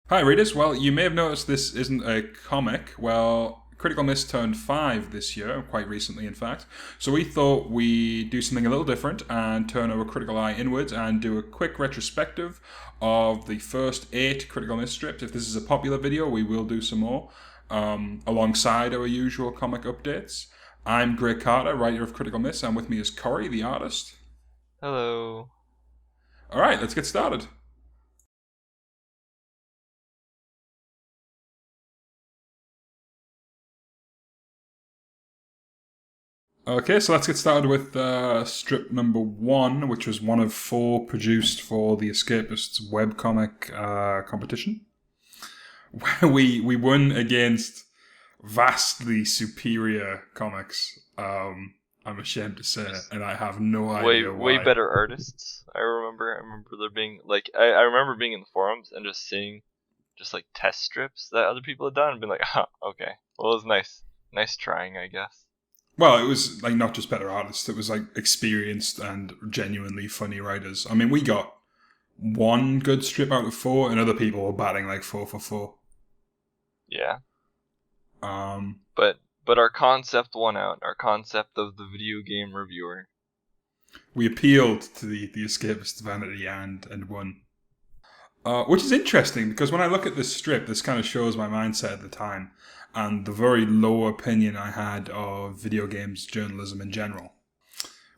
Hi, readers. Well, you may have noticed this isn't a comic. Well, Critical Miss turned 5 this year, quite recently, in fact. So we thought we'd do something a little different and turn our critical eye inwards and do a quick retrospective of the first 8 Critical Miss strips. If this is a popular video, we will do some more alongside our usual comic updates. I'm Greg Carter, writer of Critical Miss, and with me is Cory, the artist. Hello. All right, let's get started. Okay, so let's get started with strip number 1, which was one of 4 produced for the Escapists webcomic competition. Where we won against vastly superior comics, I'm ashamed to say, Just and I have no way idea way why. better artists. I remember there being like I remember being in the forums and just seeing just like test strips that other people had done and being like, oh, okay. Well, it was nice. Nice trying, I guess. Well, it was like not just better artists, it was like experienced and genuinely funny writers. I mean, we got one good strip out of 4, and other people were batting like 4 for 4. Yeah. Um, But our concept won out. Our concept of the video game reviewer. we appealed to the escapist vanity and won. Which is interesting because when I look at this strip, this kind of shows my mindset at the time and the very low opinion I had of video games journalism in general,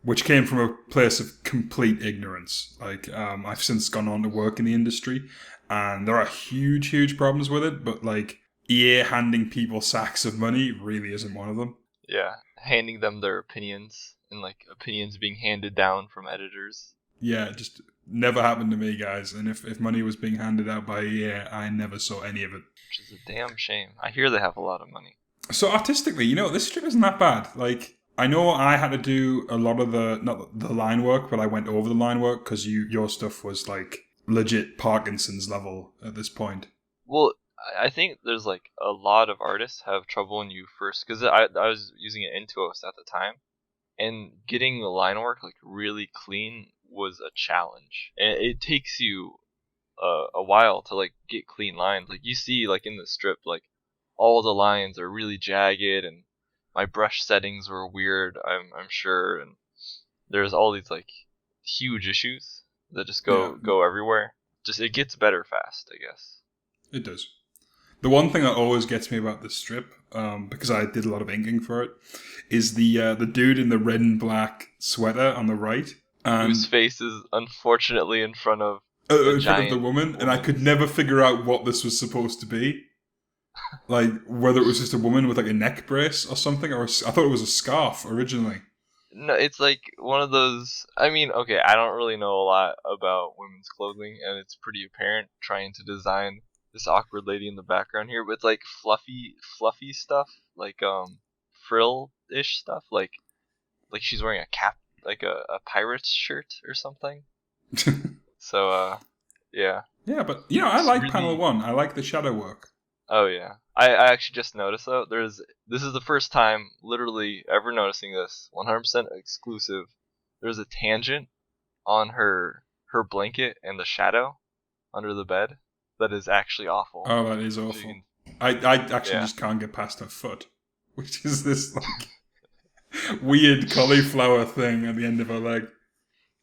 which came from a place of complete ignorance. Like, I've since gone on to work in the industry, and there are huge, huge problems with it, but like, EA handing people sacks of money really isn't one of them. Yeah. Handing them their opinions and like opinions being handed down from editors. Yeah, it just never happened to me, guys. And if money was being handed out by EA, I never saw any of it. Which is a damn shame. I hear they have a lot of money. So artistically, this strip isn't that bad. Like, I know I had to do a lot of the not the line work, but I went over the line work because your stuff was like legit Parkinson's level at this point. Well, I think there's like a lot of artists have trouble when you first, because I was using it Intuos at the time, and getting the line work like really clean was a challenge, and it takes you a while to like get clean lines. Like you see, like in the strip, like all the lines are really jagged, and my brush settings were weird. I'm sure, and there's all these like huge issues that just Yeah, go everywhere. Just it gets better fast, I guess. it does. The one thing that always gets me about this strip, because I did a lot of inking for it, is the dude in the red and black sweater on the right, Whose and face is unfortunately in front of a in front of the giant woman, and I could woman's. never figure out what this was supposed to be. Like whether it was just a woman with like a neck brace or something, or I thought it was a scarf originally. No, it's like one of those. I mean, okay, I don't really know a lot about women's clothing, and it's pretty apparent trying to design this awkward lady in the background here, but it's like fluffy stuff, like frill-ish stuff, like she's wearing a cap, like a pirate's shirt or something. So yeah, Yeah, but I it's like panel really. 1. I like the shadow work. Oh yeah. I actually just noticed though. This is the first time literally ever noticing this. 100% exclusive. There's a tangent on her blanket and the shadow under the bed that is actually awful. Oh, that is So you awful. can I actually yeah. just can't get past her foot, which is this like weird cauliflower thing at the end of her leg.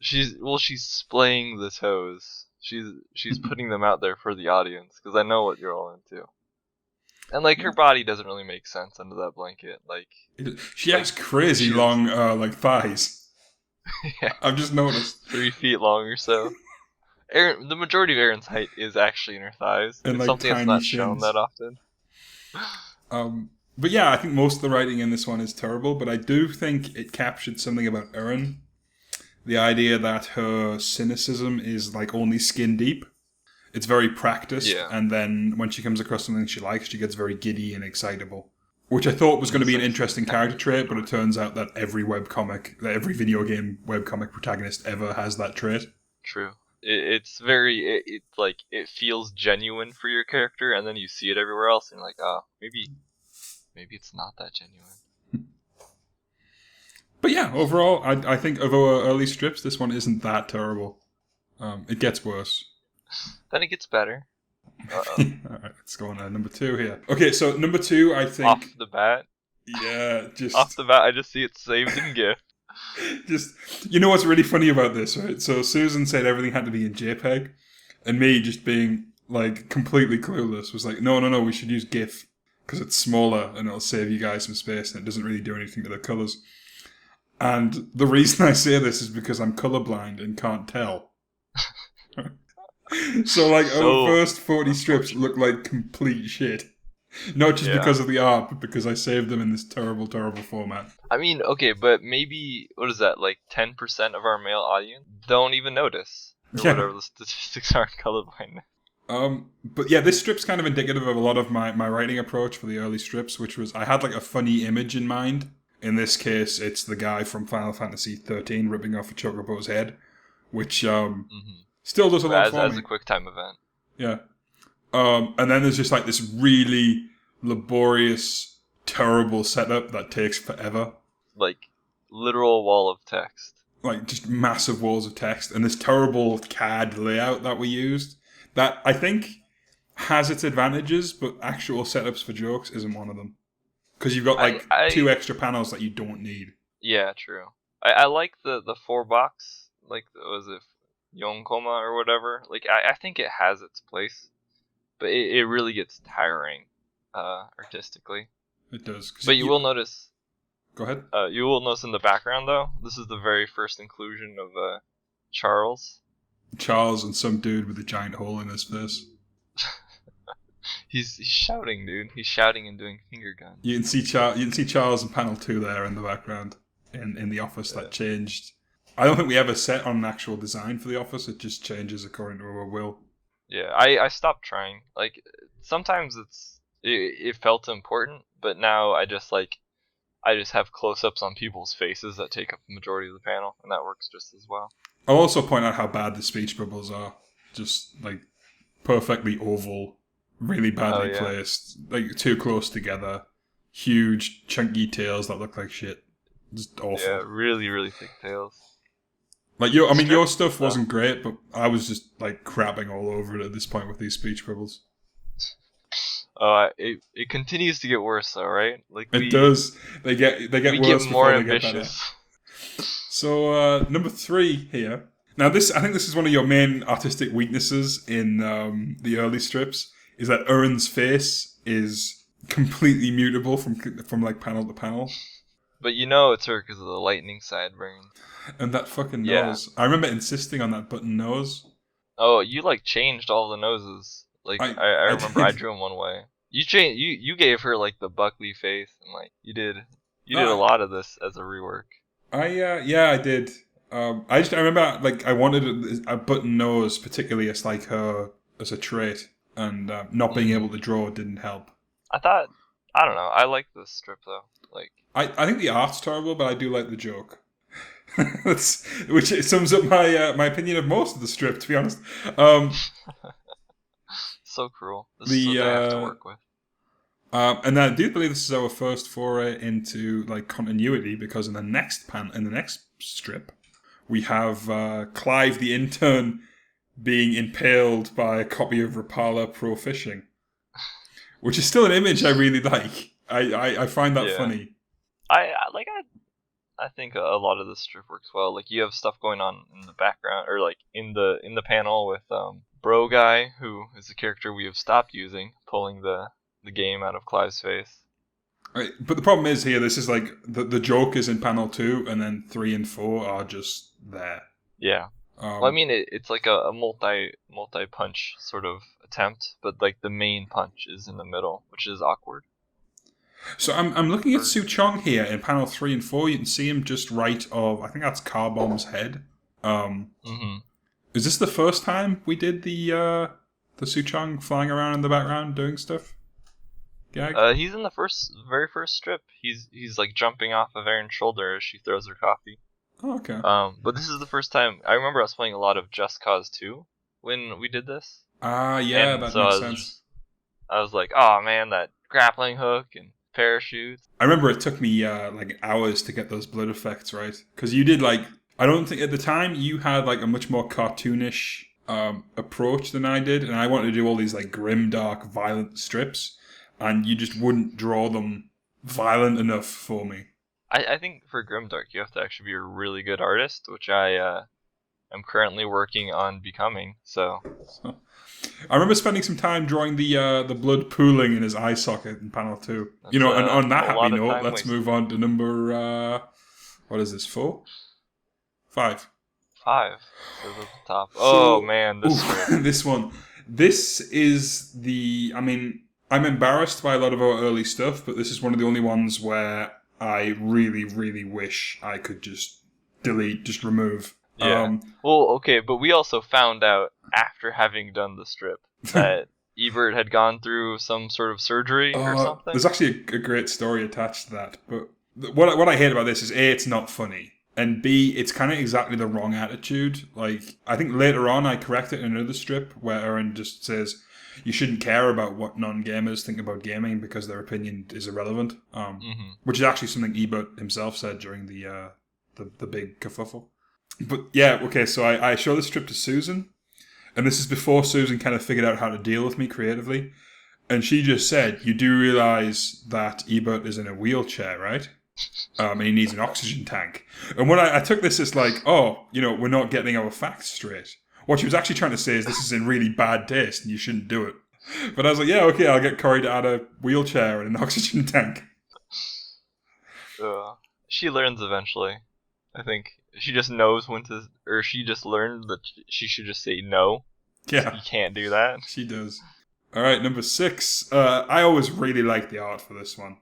She's splaying the toes. She's putting them out there for the audience because I know what you're all into. And like her Yeah. body doesn't really make sense under that blanket. She Like has crazy she has long like thighs. yeah, I've just noticed, 3 feet long or so. Aaron, the majority of Aaron's height is actually in her thighs. and It's like something that's tiny not shown that shins. often. But yeah, I think most of the writing in this one is terrible, but I do think it captured something about Erin. The idea that her cynicism is like only skin deep. It's very practiced, Yeah, and then when she comes across something she likes, she gets very giddy and excitable. Which I thought was and going to it's be an like interesting character trait, but it turns out that every video game webcomic protagonist ever has that trait. true. It's very it like it feels genuine for your character, and then you see it everywhere else, and you're like, oh, maybe it's not that genuine. But yeah, overall, I think of our early strips, this one isn't that terrible. It gets worse. Then it gets better. Uh-oh. All right, let's go on to number 2 here. Okay, so number 2, I Off think, the bat, yeah, off the bat, I just see it saved in GIF. just you know what's really funny about this, right? So Susan said everything had to be in JPEG, and me just being like completely clueless was like, no, no, no, we should use GIF because it's smaller and it'll save you guys some space and it doesn't really do anything to the colors. And the reason I say this is because I'm colorblind and can't tell. So like our So first 40 strips look like complete shit. Not just yeah. because of the art, but because I saved them in this terrible, terrible format. I mean, okay, but maybe what is that? Like 10% of our male audience don't even notice, or Yeah. whatever the statistics are in colorblind. But yeah, this strip's kind of indicative of a lot of my writing approach for the early strips, which was I had like a funny image in mind. In this case, it's the guy from Final Fantasy 13 ripping off a Chocobo's head, which still does a lot for As me. a quick time event. Yeah. And then there's just like this really laborious, terrible setup that takes forever. Like literal wall of text. Like just massive walls of text and this terrible CAD layout that we used that I think has its advantages, but actual setups for jokes isn't one of them. Because you've got like two extra panels that you don't need. Yeah, true. I like the 4 box, like was it Yonkoma or whatever. Like I think it has its place, but it really gets tiring, artistically. It does. But you will notice. Go ahead. You will notice in the background though, this is the very first inclusion of Charles. Charles and some dude with a giant hole in his face. He's shouting, dude. He's shouting and doing finger guns. You can see Charles in panel 2 there in the background in the office that changed. I don't think we ever set on an actual design for the office. It just changes according to our will. Yeah, I stopped trying. Like sometimes it felt important, but now I just have close-ups on people's faces that take up the majority of the panel, and that works just as well. I'll also point out how bad the speech bubbles are. Just like perfectly oval, really badly placed, like too close together, huge chunky tails that look like shit. Just awful. Yeah, really, really thick tails. Like your stuff wasn't great, but I was just like crapping all over it at this point with these speech bubbles. It continues to get worse though, right? Like it does. They get worse get more before ambitious. They get better. So number 3 here. Now I think this is one of your main artistic weaknesses in the early strips, is that Urin's face is completely mutable from like panel to panel. But you know it's her because of the lightning sideburn. And that fucking nose. I remember insisting on that button nose. Oh, you like changed all the noses. Like I remember I drew them one way. You gave her like the Buckley face, and like you did a lot of this as a rework. I did. I remember like I wanted a button nose, particularly as like her as a trait, and not being able to draw didn't help. I don't know. I like this strip though. Like I think the art's terrible, but I do like the joke. Which sums up my opinion of most of the strip, to be honest. So cruel. This is what I have to work with. And I do believe this is our first foray into like continuity, because in the next strip, we have Clive the intern being impaled by a copy of Rapala Pro Fishing, which is still an image I really like. I find that funny. I think a lot of this strip works well. Like you have stuff going on in the background, or like in the panel with Bro Guy, who is a character we have stopped using, pulling the game out of Clive's face. Right, but the problem is here, this is like the joke is in panel 2, and then 3 and 4 are just there. Yeah. Well, I mean, it's like a multi punch sort of attempt, but like the main punch is in the middle, which is awkward. So I'm looking at Su Chong here in panel 3 and 4. You can see him just right of, I think that's Carbomb's head. Is this the first time we did the Su Chong flying around in the background doing stuff? Gag? He's in the very first strip. He's like jumping off of Erin's shoulder as she throws her coffee. Oh, okay. But this is the first time. I remember us playing a lot of Just Cause 2 when we did this. Yeah, and that makes sense. I was like, oh man, that grappling hook and parachutes. I remember it took me like hours to get those blood effects right, because you did like, I don't think at the time you had like a much more cartoonish approach than I did, and I wanted to do all these like grim, dark, violent strips, and you just wouldn't draw them violent enough for me. I think for Grimdark, you have to actually be a really good artist, which I am currently working on becoming. So, So, I remember spending some time drawing the blood pooling in his eye socket in panel 2. You that's know, and on that a happy lot of note, time let's wasted. move on to number what is this, 4? 5. 5. So at the top. Oh So, man, this strip. this one. This is the. I mean, I'm embarrassed by a lot of our early stuff, but this is one of the only ones where I really, really wish I could just delete, just remove. Yeah. Well, okay, but we also found out after having done the strip that Ebert had gone through some sort of surgery or something. There's actually a great story attached to that, but what I hate about this is A, it's not funny, and B, it's kind of exactly the wrong attitude. Like, I think later on I correct it in another strip where Aaron just says you shouldn't care about what non-gamers think about gaming because their opinion is irrelevant, which is actually something Ebert himself said during the big kerfuffle. But yeah, okay, so I show the strip to Susan, and this is before Susan kind of figured out how to deal with me creatively. And she just said, "You do realize that Ebert is in a wheelchair, right? And he needs an oxygen tank." And when I took this as like, oh, we're not getting our facts straight. What she was actually trying to say is this is in really bad taste and you shouldn't do it. But I was like, yeah, okay, I'll get Cory to add a wheelchair and an oxygen tank. She learns eventually. I think she just knows when to, or she just learned that she should just say no. Yeah, you can't do that. She does. All right, number 6. I always really liked the art for this one.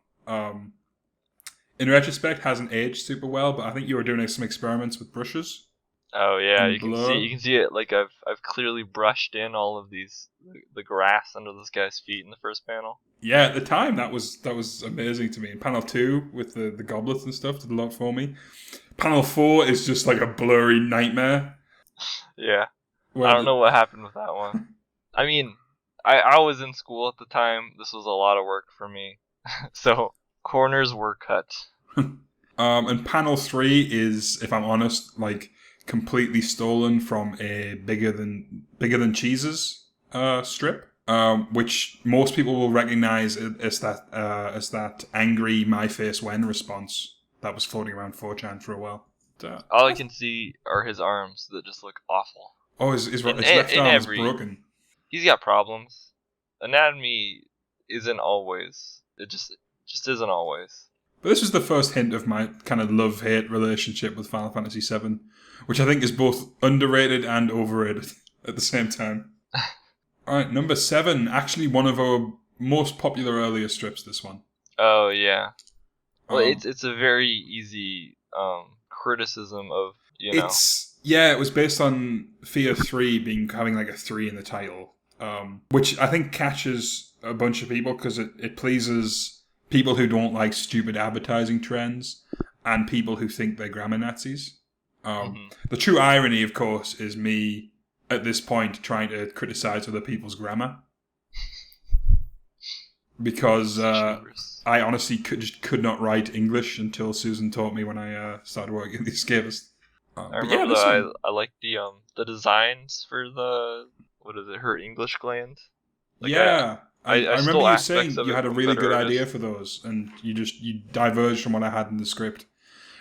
In retrospect, hasn't aged super well, but I think you were doing some experiments with brushes. Oh yeah, and you can blur. see it. Like I've clearly brushed in all of the grass under this guy's feet in the first panel. Yeah, at the time that was amazing to me. In panel 2 with the goblets and stuff did a lot for me. Panel 4 is just like a blurry nightmare. Yeah, I don't know what happened with that one. I mean, I was in school at the time. This was a lot of work for me, so corners were cut. And panel 3 is, if I'm honest, like completely stolen from a bigger than cheeses strip, which most people will recognize as that angry "my face when" response that was floating around 4chan for a while. All I can see are his arms that just look awful. Oh, his left arm is broken. He's got problems. Anatomy isn't always. It just isn't always. But this was the first hint of my kind of love-hate relationship with Final Fantasy VII, which I think is both underrated and overrated at the same time. Alright, number 7, actually one of our most popular earlier strips, this one. Oh, yeah. Well, it's a very easy criticism of, it was based on Fear 3 having like a 3 in the title, which I think catches a bunch of people because it pleases people who don't like stupid advertising trends and people who think they're grammar Nazis. The true irony, of course, is me at this point trying to criticize other people's grammar. Because I honestly could not write English until Susan taught me when I started working at The Escapist. I remember I like the designs for her English gland. Like I remember you saying you had a really good idea for those, and you diverged from what I had in the script,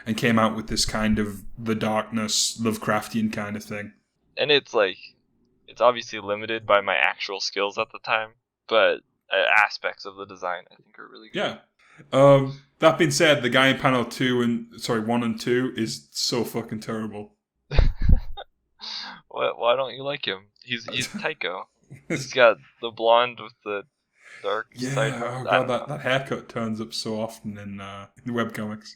and came out with this kind of the darkness Lovecraftian kind of thing. And it's obviously limited by my actual skills at the time, but aspects of the design I think are really good. Yeah. That being said, the guy in panel 1 and 2 is so fucking terrible. Why don't you like him? He's Tycho. He's got the blonde with the dark side. Oh god, that haircut turns up so often in the webcomics.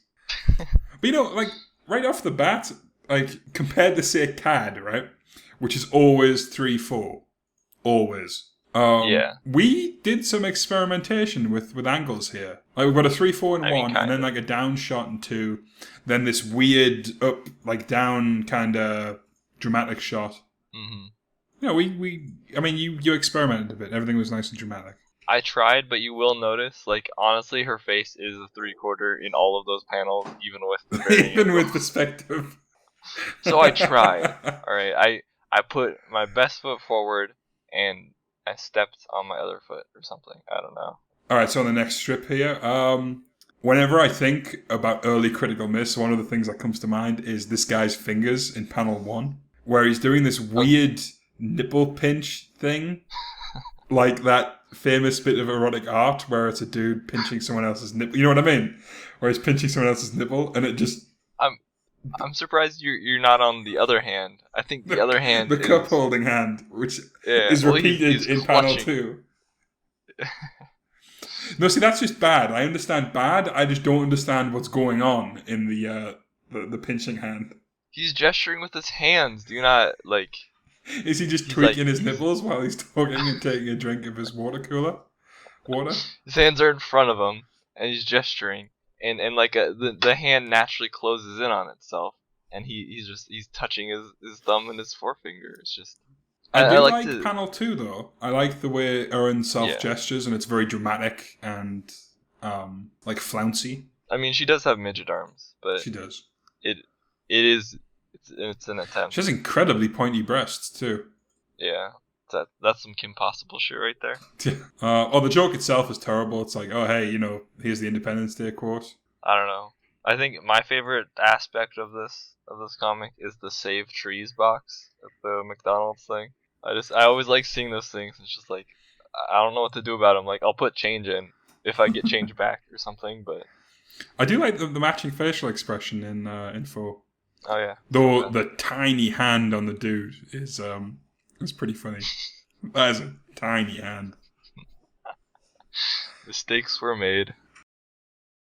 But like right off the bat, like compared to say CAD, right, which is always 3/4, always. We did some experimentation with angles here. Like we've got a 3/4 in 1, and then like a down shot in 2, then this weird up like down kind of dramatic shot. You experimented a bit. Everything was nice and dramatic. I tried, but you will notice, like, honestly, her face is a 3/4 in all of those panels, even with with perspective. So I tried. All right, I put my best foot forward and I stepped on my other foot or something. I don't know. All right, so on the next strip here, whenever I think about early critical miss, one of the things that comes to mind is this guy's fingers in panel 1, where he's doing this Oh, weird nipple pinch thing, like that famous bit of erotic art where it's a dude pinching someone else's nipple. You know what I mean? Where he's pinching someone else's nipple, and it just I'm I'm surprised you're not on the other hand. I think the the, other hand the cup is holding hand, which yeah. is Well, repeated he's in panel clutching. 2. No, see, that's just bad. I understand bad. I just don't understand what's going on in the pinching hand. He's gesturing with his hands. Do you not like? Is he just He's like tweaking his nipples while he's talking and taking a drink of his water cooler? Water? his hands are in front of him and he's gesturing, and like the hand naturally closes in on itself, and he's touching his thumb and his forefinger. It's just I I do like like to panel 2, though. I like the way Erin self yeah. gestures, and it's very dramatic and like flouncy. I mean, she does have midget arms, but She does. it it is it's an She has attempt. incredibly pointy breasts, too. Yeah, that's some Kim Possible shit right there. Oh, the joke itself is terrible. It's like, oh, hey, here's the Independence Day quote. I don't know. I think my favorite aspect of this comic is the Save Trees box at the McDonald's thing. I always like seeing those things. It's just like I don't know what to do about them. Like I'll put change in if I get change back or something. But I do like the matching facial expression in Info. oh yeah, Though sometimes the tiny hand on the dude is pretty funny. That is a tiny hand. mistakes were made.